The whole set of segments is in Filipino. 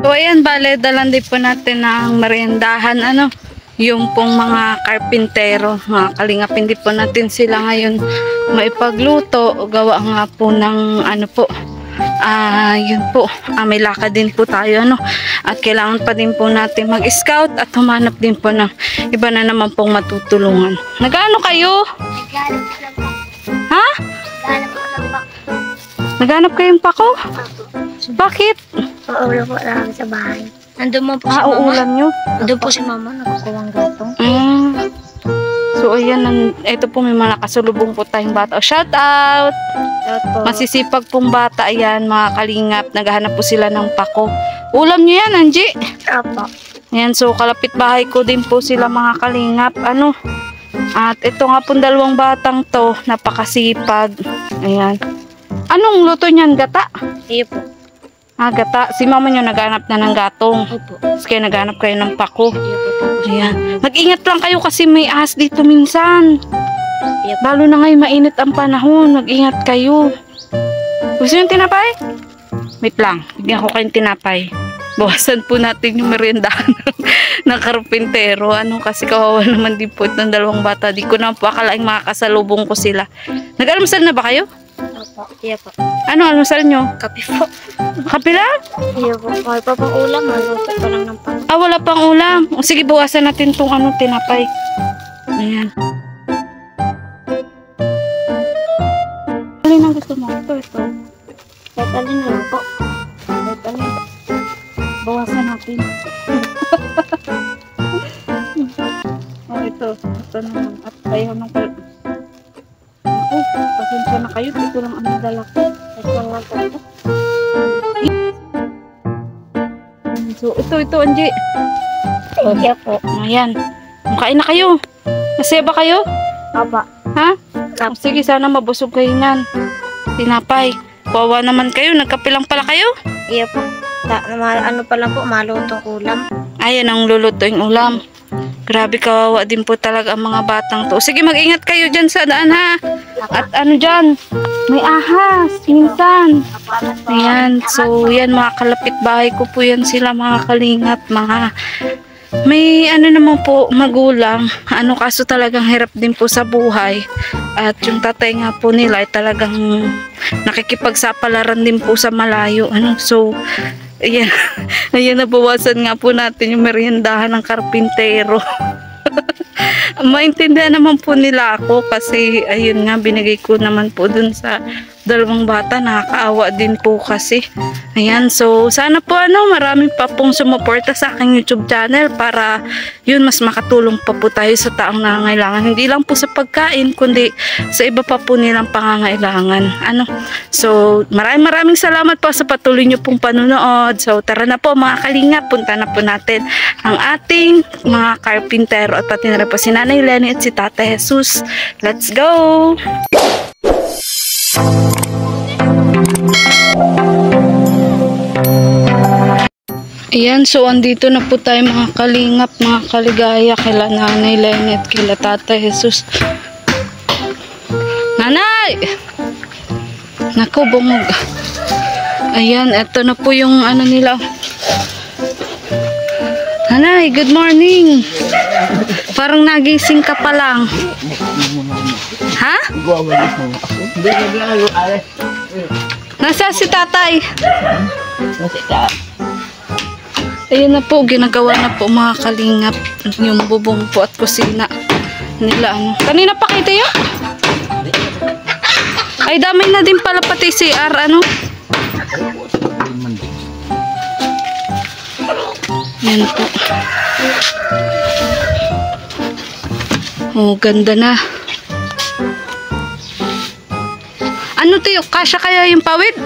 So ayan, bale, dalan din po natin ng meriendahan, yung pong mga karpintero, mga kalingap, hindi po natin sila ngayon maipagluto, gawa nga po ng yun po, may lakad din po tayo, at kailangan pa din po natin mag-scout at humanap din po ng iba na naman pong matutulungan. Nag-ano kayo? Ha? Naghanap kayong pako? Bakit? Paulam po lang sa bahay. Nandun mo po si mama. Uulam nyo? Nandun po si mama, nagkukuwang gatong. So ayan, ito po may mga nakasulubong po tayong bata. Shout out! Masisipag pong bata, ayan, mga kalingap. Naghahanap po sila ng pako. Ulam nyo yan, Angie? Opo. Ayan, so kalapit bahay ko din po sila, mga kalingap. At ito nga pong dalawang batang to, napakasipag. Ayan. Anong luto niyan? Gata? Iyo po. Gata. Si mama nyo naghanap na ng gatong. Opo. Tapos kayo naghanap kayo ng pako. Iyo po. Ayan. Mag-ingat lang kayo kasi may ahas dito minsan. Iyo po. Lalo na ngayon mainit ang panahon. Mag-ingat kayo. Gusto yung tinapay? Wait lang. Bigyan ko kayong tinapay. Bawasan po natin yung meriendahan ng karpintero. Kasi kawawa naman din po ng dalawang bata. Di ko na po akalaing makakasalubong ko sila. Nag-almusal na ba kayo? Opo. Iyo po. Ano almusal nyo? Kape po. Kape lang? Iyo po. Wala pa pang ulam. Maluto pa lang ng pako. Wala pang ulam. Sige, bawasan natin tong tinapay. Ayan. Alin ang gusto mo? Ito. Kahit alin lang po. Kahit alin. Bawasan natin. Ito. Ito naman. At ayaw ng pasensya na kayo. Ito lang ang dala ko. Ito lang po. So, ito, Angie. Iyo po. Ayan. Makain na kayo. Masaya ba kayo? Opo. Ha? Sige, sana mabusog kayo niyan. Tinapay. Wawa naman kayo. Nagkape lang pala kayo? Iyo po. Ano pa lang po, malutong ulam. Ayan ang luluto yung ulam. Grabe, kawawa din po talaga ang mga batang to. Sige, mag-ingat kayo dyan sa daan, ha? At dyan, may ahas, minsan. Ayan, so yan, mga kalapit bahay ko po yan sila, mga kalingap, may naman po, magulang. Kaso talagang hirap din po sa buhay. At yung tatay nga po nila ay talagang nakikipagsapalaran din po sa malayo. So, ayan, nabawasan nga po natin yung meriendahan ng karpintero. Maintindihan naman po nila ako kasi ayun nga, binigay ko naman po dun sa dalawang bata. Nakakaawa din po kasi. Ayan, so sana po marami pa pong sumuporta sa aking YouTube channel para yun, mas makatulong pa po tayo sa taong nangangailangan. Hindi lang po sa pagkain, kundi sa iba pa po nilang pangangailangan. So maraming salamat po sa patuloy nyo pong panunood. So tara na po, mga kalingap, punta na po natin ang ating mga karpintero at pati na rin po si Nanay Lenny at si Tatay Jesus. Let's go! Ayan, so andito na po tayo, mga kalingap, mga kaligaya, kila Nanay Lenny at kila Tatay Jesus. Nanay! Naku, bumog. Ayan, eto na po yung nila. Nanay, good morning. Parang nagising ka pa lang. Ha? Nasa si Tatay? Ayan na po, ginagawa na po, mga kalingap, yung bubong po at kusina nila. Kanina pa kayo tayo? Ay, damay na din pala pati CR, Yan po. Oh, ganda na. Ano to yung kasya kaya yung pawid?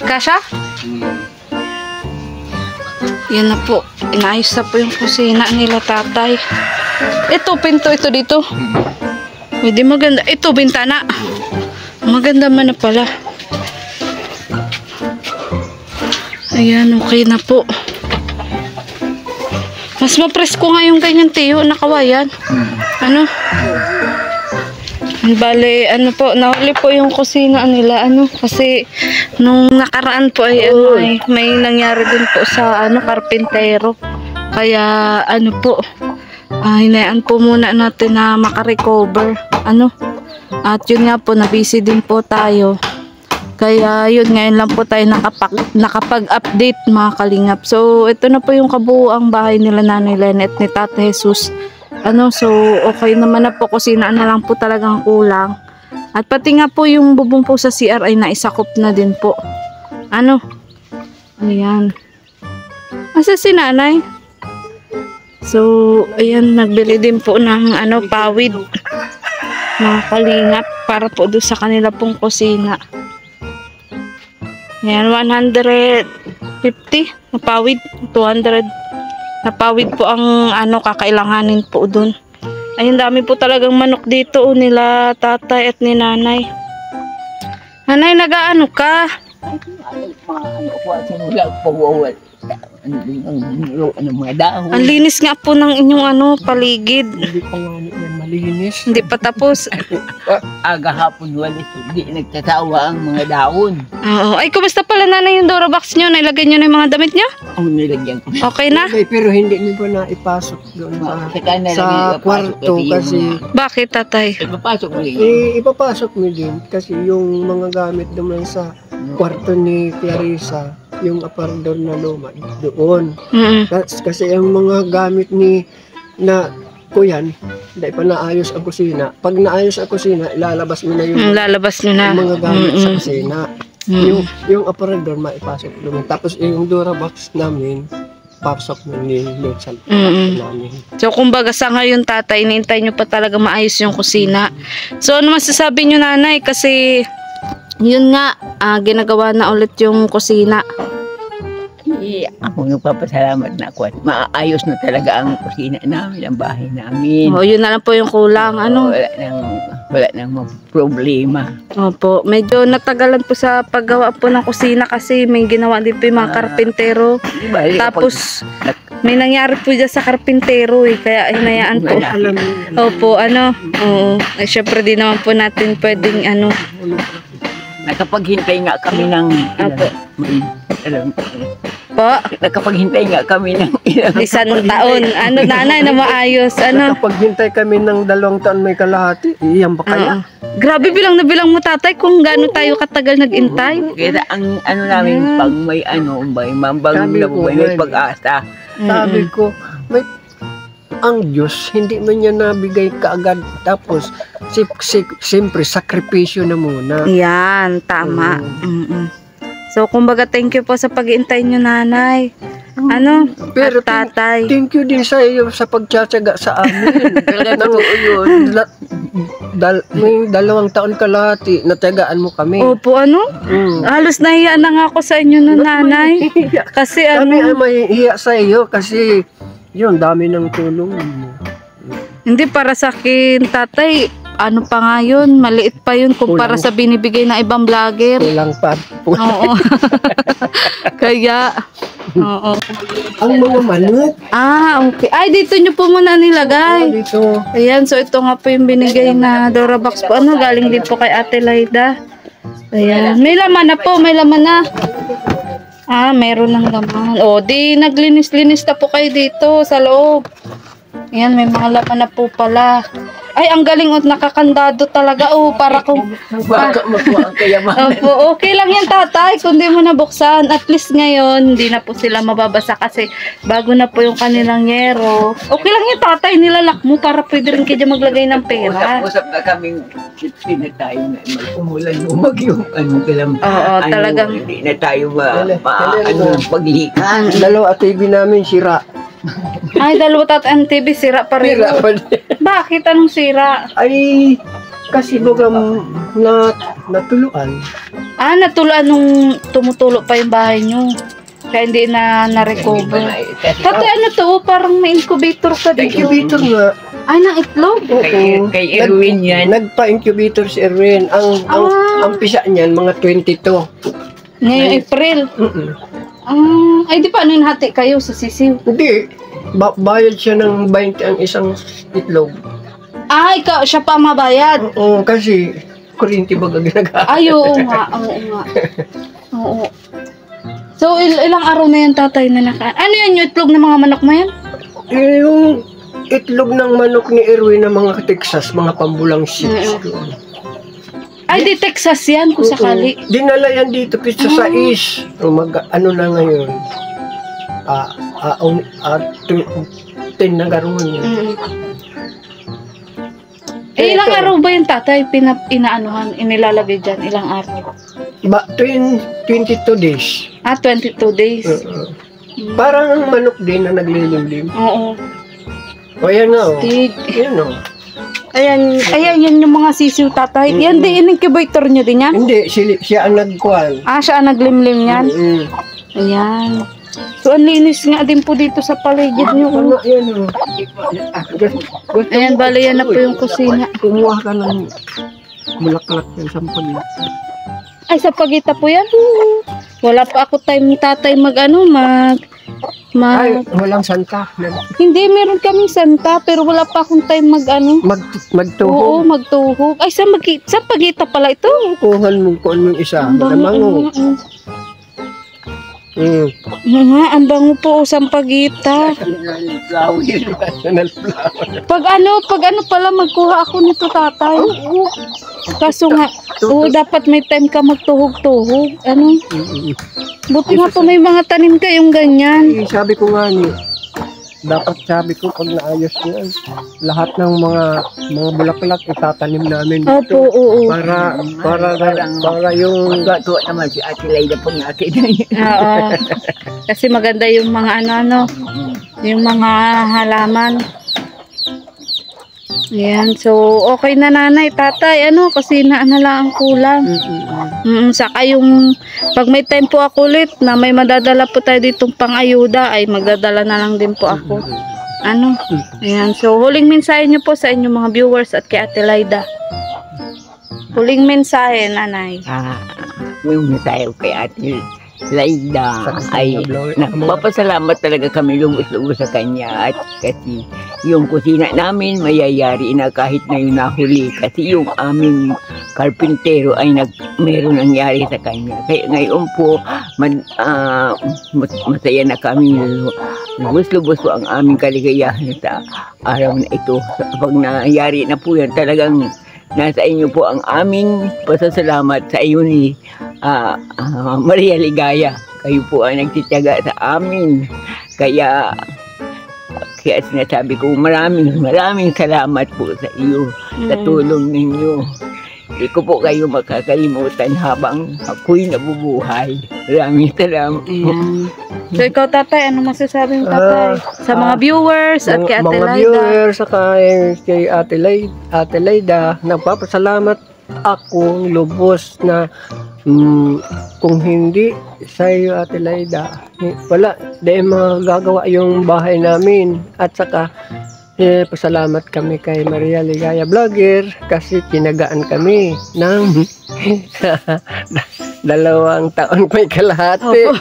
Kasya? Yan na po. Inaayos na po yung kusina nila, Tatay. Ito, pinto ito dito. Hindi maganda. Ito, bintana. Maganda man na pala. Ayan, okay na po. Mas mapresko nga yung ganyan, Tiyo, nakawayan. Bale, ano po, nahuli po yung kusina nila, ano, kasi nung nakaraan po ay, ano, ay, may nangyari din po sa, ano, karpintero. Kaya, ano po, hinayaan po muna natin na makarecover, ano. At yun nga po, nabisi din po tayo. Kaya yun, ngayon lang po tayo nakapag-update mga kalingap. So, ito na po yung kabuuang bahay nila Nanay Lene at ni Tata Jesus. Ano, so okay naman na po, kusina na lang po talagang kulang. At pati nga po yung bubong po sa CR ay naisakop na din po. Ano? Ayan. Asa si Nanay? So, ayan, nagbili din po ng ano, pawid. Mga kalingap para po doon sa kanila pong kusina. Ayan, 150 na pawid, 200 napawid po ang ano kakailanganin po doon. Ayun, dami po talagang manok dito nila tatay at ni nanay. Nanay, nag-aano ka? Mga dahon. Ang linis nga po ng inyong ano paligid. Hindi pa nga yan malinis. Hindi pa tapos. Aga hapon walis, hindi nagtatawa ang mga dahon. Oo. Ay, kumusta pala nanay yung Durabox nyo? Nailagay nyo na yung mga damit nyo? Ang nilagyan ko. Okay na? Pero hindi mo pa naipasok doon sa kwarto kasi Bakit tatay? Ipapasok mo rin. ipapasok mo din kasi yung mga gamit naman sa kwarto ni Clarissa, yung aparador na luma doon. Kasi ang mga gamit ni na kuyan, hindi pa naayos ang kusina. Pag naayos ang kusina, ilalabas mo na yung Lalabas nyo na. yung mga gamit sa kusina. Yung aparador maipasok doon. Tapos yung Durabox namin, pasok mo doon sa namin. So, kumbaga sa ngayon, tatay, inintay nyo pa talaga maayos yung kusina. So, ano masasabi nyo, nanay? Kasi, yun nga, ginagawa na ulit yung kusina. Ako nagpapasalamat na ako at maayos na talaga ang kusina namin, ang bahay namin. O, yun na lang po yung kulang. Ano? Wala nang problema. Opo, medyo natagalan po sa paggawa po ng kusina kasi may ginawa din po yung mga karpintero. Diba, Tapos, may nangyari po dyan sa karpintero eh, kaya hinayaan po. Alam mo, Opo, ano, oo. Ay, syempre din naman po natin pwedeng ano. nakapaghintay nga kami ng Po, nakapaghintay nga kami ng isang taon. Ano, nanay, na maayos. Ano? nakapaghintay kami ng 2 taon may kalahati, iyan ba kaya? Grabe, bilang na bilang mo, tatay, kung gaano tayo katagal nag-intay. kaya ang ano namin pag may ano may mambang Sabi na ko, may may- pag-asa. Sabi ko, ang Diyos hindi man niya nabigay kaagad, tapos siyempre sakripisyo na muna. Yan, tama. So, kumbaga, thank you po sa pag-iintay nyo, nanay. Ano? Pero at tatay. Thank you din sa iyo sa pagtsatsaga sa amin. Totoo yun. May 2 taon kalahati, natagaan mo kami. Opo, ano? Halos nahiya na nga ako sa inyo nun, nanay. Kasi Kami ay ano, mahihiya sa iyo kasi yun, dami ng tulong mo. hindi para sa akin, tatay, ano pa nga yun, maliit pa yun kumpara sa binibigay ng ibang vlogger. Kulang pa. Oo. Kaya, oo. Ang mga manok Okay. Ay, dito nyo po muna nilagay. dito. Ayan, so ito nga po yung binigay na Durabox po. Ano, galing din po kay Ate Laida. Ayan. May laman na po, may laman na. Meron ng laman. O, di naglinis-linis na po kayo dito sa loob. Ayan, may mga laman na po pala. Ay, ang galing at nakakandado talaga. Para kung... Baka makuha ang kayamanan. Opo, okay lang yan, tatay. Kung di mo nabuksan, at least ngayon, hindi na po sila mababasa kasi bago na po yung kanilang yero. Okay lang yan, tatay. Nilalak mo para pwede rin kayo maglagay ng pera. Usap na kaming sipsi na tayo na umulan umag yung ano kalam. Oo, talagang... Hindi na tayo Dali. paglikan. 2 TV namin sira. Ay, 2 tatay ang TV, sira pa rin. Sira pa din. Bakit? Anong sira? Ay, kasi bagam natuluan. Natulaan nung tumutulo pa yung bahay nyo. Kaya hindi na na-recover. Tatay, ano to? Parang may incubator ka dito. Incubator nga. Ay, ng itlog? Kay Erwin yan. Nagpa-incubator si Erwin. Ang pisa niyan, mga 22. Ngayong April. Ay, di pa ano yung hati kayo sa sisiw? Hindi. Bayad siya ng 20 ang isang itlog. Ah, ikaw, siya pa ang mabayad. Oo, kasi kuryente baga ginagamit. Ay, oo nga. Oo. So, ilang araw na yan, tatay, na ano yan, yung itlog ng mga manok mo yan? Yung itlog ng manok ni Erwin na mga Texas, mga pambulang chicks. Ay, di Texas yan, kung sakali. Dinala yan dito, pizza sa is. Ano na ngayon? 10 na garon yun. Ilang araw ba yung tatay inaanuhan, inilalagay dyan? Ilang araw? 22 days. 22 days. Parang ang manok din na naglilimlim. Oo. O yan nga o. Stig. Yan o. Ayan, yan yung mga sisiw, tatay. Yan din, in-incubator nyo din yan? Hindi, siya ang nagkuhan. Siya ang naglimlim yan? Ayan. So, ang linis nga din po dito sa paligid nyo. Ano, yan o. Ayan, bali yan na po yung kusina. Kumuha ka ng bulaklak ng sampagita. Ay, sa pagita po yan? Wala pa ako time, tatay, Ay, walang santa. Hindi, meron kaming santa, pero wala pa akong time Magtuhog. Oo, magtuhog. Ay, sa pagita pala ito. Kuhan mo kung yung isa. Malamang o. Nga, ang bango po sa pagita. National flower. Pag ano pala, magkuha ako nito, tatay. Kaso nga, dapat may time ka magtuhog-tuhog. Ano? Buti nga po may mga tanim kayong ganyan. Sabi ko nga sabi ko pag naayos ko yan, lahat ng mga bulaklak itatanim namin dito. Opo, oo. Para yung Magatuwa naman si Ate Layda po natin. Oo. Kasi maganda yung mga yung mga halaman. Ayan, so okay na nanay, tatay, kasi na lang ang kulang. Saka yung, pag may time po ako ulit, na may madadala po tayo ditong pang-ayuda, ay magdadala na lang din po ako. Ayan, so huling mensahe nyo po sa inyong mga viewers at kay Ate Layda. Huling mensahe, nanay. Yung mensahe kay Ate Layda ay nagpapasalamat talaga kami lubos-lubos sa kanya, at kasi yung kusina namin mayayari na kahit na yung nahuli, kasi yung aming karpintero ay meron nangyari sa kanya. Kaya ngayon po masaya na kami, lubos-lubos po ang aming kaligayahan sa araw na ito. Pag nangyari na po yan, talagang nasa inyo po ang aming pasasalamat sa iyo ni Maria Ligaya. Kayo po ang nagtitiyaga sa amin. Kaya sinasabi ko maraming salamat po sa iyo, sa tulong ninyo. Hindi ko po kayo makakalimutan habang ako'y nabubuhay. Maraming salamat. So ikaw, tatay, ano masasabi mo, tatay? Sa mga viewers at kay Ate Layda. Mga viewers at kay Ate Layda, nagpapasalamat ako lubos na kung hindi sa iyo, Ate Layda, wala, dahil magagawa yung bahay namin. At saka pasalamat kami kay Maria Ligaya Vlogger kasi tinagaan kami ng 2 taon may kalahati.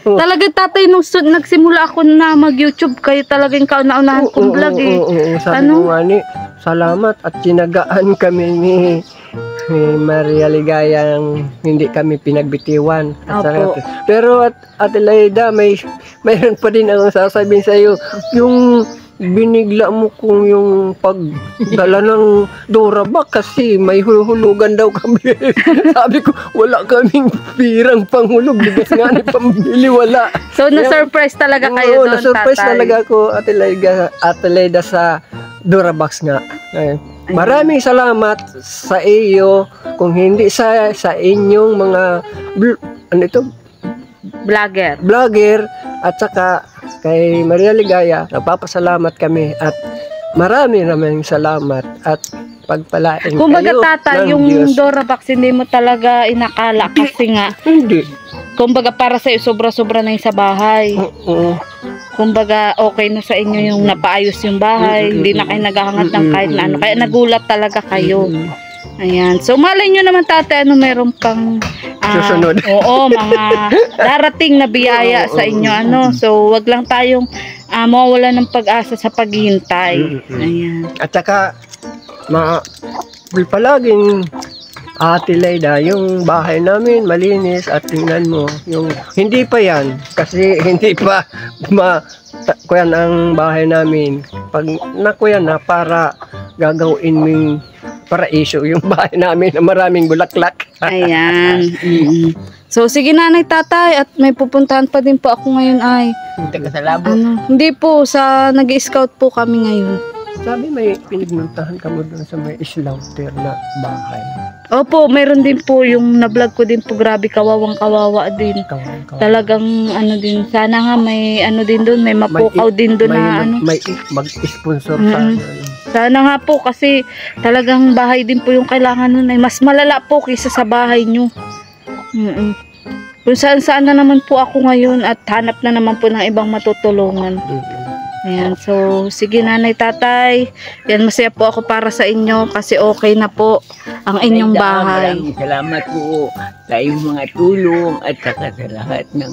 Talaga, tatay, nung nagsimula ako na mag-YouTube, kayo talagang kauna-unahan kong vlog eh. Sabi ko nga salamat at tinagaan kami ni Maria Ligaya, hindi kami pinagbitiwan. Pero Ate Layda, mayroon pa din ang sasabihin sa iyo. Yung binigla mo kung yung pagdala ng Durabox kasi may hulugan daw kami. Sabi ko, wala kaming pirang panghulog. Bigas nga ni pambili, wala. So, na-surprise talaga kayo doon, na-surprise tatay. talaga ako, Ate Layda, sa Durabox nga. Maraming salamat sa iyo. Kung hindi sa inyong mga vlogger at saka kay Maria Ligaya, nagpapasalamat kami at maraming salamat at pagpalain kayo. Kumbaga, tatay, yung Diyos. Durabox hindi mo talaga inakala kasi nga, Hindi. kumbaga para sa iyo sobra-sobra na yung sa bahay. Kumbaga okay na sa inyo yung napaayos yung bahay, hindi na kayo naghahangat ng kahit na ano. Kaya nagulat talaga kayo. Ayan. So malay nyo naman, tatay, meron pang Susunod. Oo, mga darating na biyaya sa inyo. So wag lang tayong mawawala ng pag-asa sa paghihintay. Ayan. At saka palaging Ate Layda, yung bahay namin malinis at tingnan mo, yung hindi pa yan kasi hindi pa kuyan ang bahay namin. Pag nakuyan na para gagawin ming paraiso yung bahay namin na maraming bulaklak. Ayan. So sige nanay tatay at may pupuntahan pa din po ako ngayon ay. Taga sa labo. Hindi po sa nag-scout po kami ngayon. Sabi may pinagmuntahan ka mo doon sa may slaughter na bahay. Opo, mayroon din po yung na-vlog ko din po, grabe kawawang kawawa din. Talagang ano din, sana nga may ano din doon, may mapukaw din doon na ano. May mag-sponsor sana. Sana nga po kasi talagang bahay din po yung kailangan nun ay mas malala po kaysa sa bahay nyo. Kung saan na naman po ako ngayon at hanap na naman po ng ibang matutulungan. Ayan, so sige nanay tatay, yan masaya po ako para sa inyo kasi okay na po ang inyong bahay. Maraming salamat po sa iyong mga tulong at saka sa lahat ng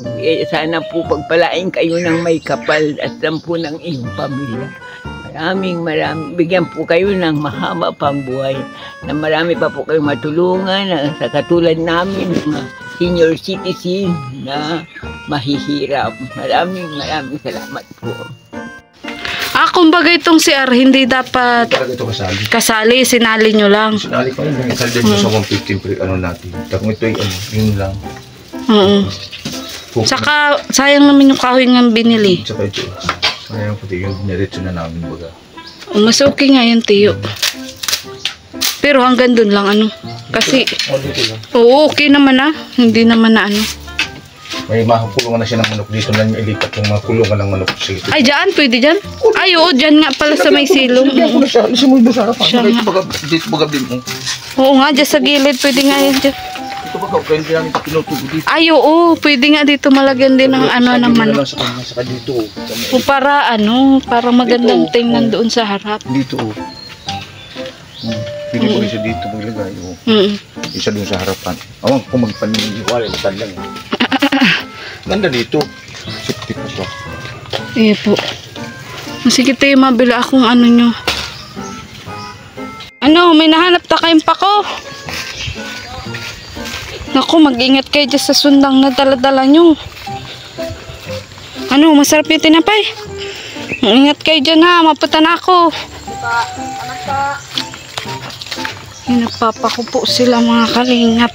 sana po pagpalain kayo ng may kapal at sampu ng iyong pamilya. Maraming bigyan po kayo ng mahaba pang buhay na marami pa po kayong matulungan sa katulad namin mga senior citizen na mahihirap. Maraming salamat po. Kumbaga itong CR hindi dapat Talaga ito kasali, sinali nyo lang. Sinali ko lang, isaldan nyo sa 115 pre, ano natin. Kung ito yung yun lang. Saka sayang naman yung kahoy nga binili. Saka ito, sayang pati yung niretso na namin baga. Mas okay nga yun, Tiyo. Pero hanggang dun lang ano. Kasi, Dito lang. oo, okay naman hindi naman na ano. May makulungan na siya ng manok dito na niya ilipat yung mga kulungan ng manok. Ay, dyan, pwede dyan. Ay, oo, dyan nga pala sa may silong. Sinagyan ko na siya, alisin mo yung sa harapan. Siya nga. Dito baga din mo. Oo nga, dyan sa gilid, pwede nga yan dyan. Ito baga, kaya hindi namin pinutubo dito. Ay, oo, pwede nga dito malagyan din ng ano naman. Sa kanya, saka dito. O para ano, para magandang tingnan doon sa harap. Dito. Pili ko isa dito maglagay. Isa doon sa harapan. Awang kung magpaniniwala, isan lang. Ganda dito. Safety pa siya. Eh po. Sige tayo, mabila akong ano nyo. Ano, may nahanap ta kayong pako. Naku, mag-ingat kayo dyan sa sundang na dala-dala nyo. Ano, masarap yung tinapay. Ingat kayo dyan ha, mapunta na ako. Nagpapako po sila mga kalingap.